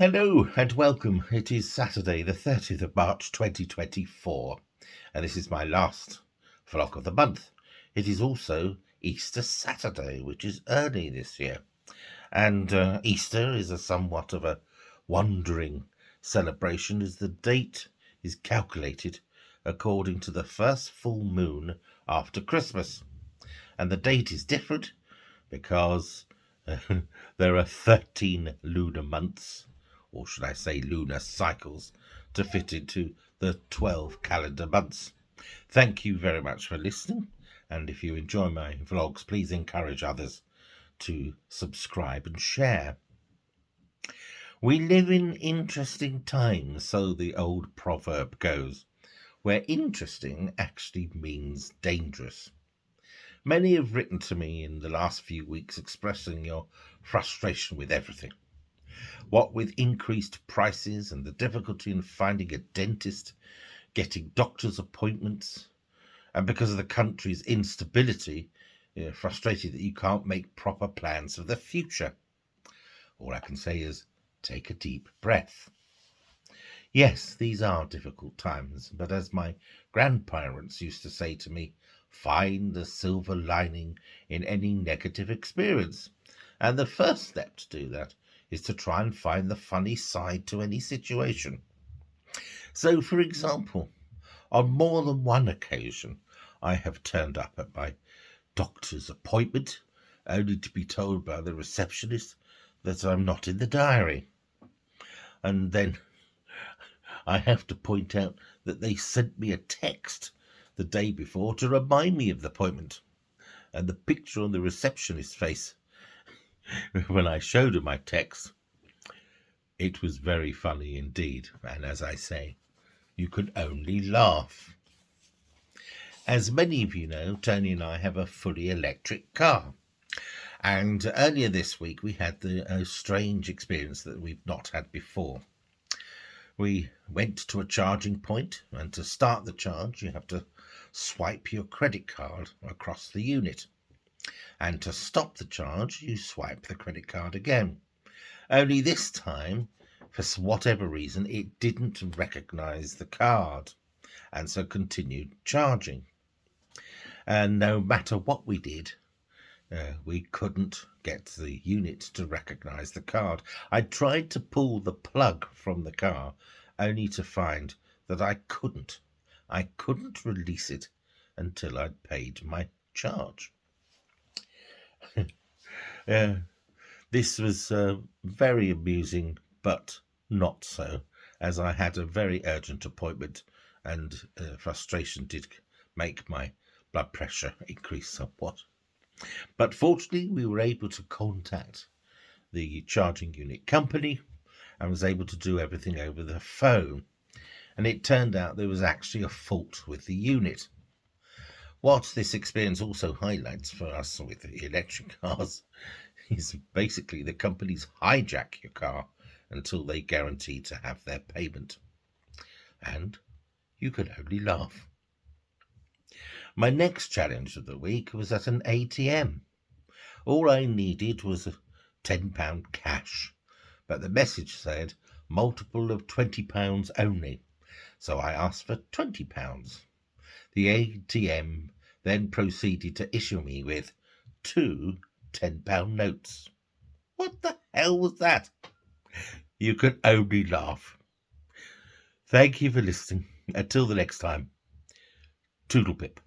Hello and welcome. It is Saturday, the 30th of March 2024, and this is my last vlog of the month. It is also Easter Saturday, which is early this year, and Easter is a somewhat of a wandering celebration as the date is calculated according to the first full moon after Christmas, and the date is different because there are 13 lunar months, or should I say lunar cycles, to fit into the 12 calendar months. Thank you very much for listening, and if you enjoy my vlogs, please encourage others to subscribe and share. We live in interesting times, so the old proverb goes, where interesting actually means dangerous. Many have written to me in the last few weeks expressing your frustration with everything. What with increased prices and the difficulty in finding a dentist, getting doctor's appointments, and because of the country's instability, you're frustrated that you can't make proper plans for the future. All I can say is take a deep breath. Yes, these are difficult times, but as my grandparents used to say to me, find the silver lining in any negative experience. And the first step to do that is to try and find the funny side to any situation. So, for example, on more than one occasion, I have turned up at my doctor's appointment only to be told by the receptionist that I'm not in the diary. And then I have to point out that they sent me a text the day before to remind me of the appointment. And the picture on the receptionist's face when I showed her my text, it was very funny indeed. And as I say, you could only laugh. As many of you know, Tony and I have a fully electric car. And earlier this week we had a strange experience that we've not had before. We went to a charging point, and to start the charge, you have to swipe your credit card across the unit. And to stop the charge, you swipe the credit card again. Only this time, for whatever reason, it didn't recognize the card, and so continued charging. And no matter what we did, we couldn't get the unit to recognize the card. I tried to pull the plug from the car, only to find that I couldn't. I couldn't release it until I'd paid my charge. This was very amusing, but not so, as I had a very urgent appointment, and frustration did make my blood pressure increase somewhat. But fortunately, we were able to contact the charging unit company and was able to do everything over the phone. And it turned out there was actually a fault with the unit. What this experience also highlights for us with the electric cars is basically the companies hijack your car until they guarantee to have their payment. And you could only laugh. My next challenge of the week was at an ATM. All I needed was £10 cash, but the message said multiple of £20 only, so I asked for £20. The ATM then proceeded to issue me with two £10 notes. What the hell was that? You could only laugh. Thank you for listening. Until the next time, toodle pip.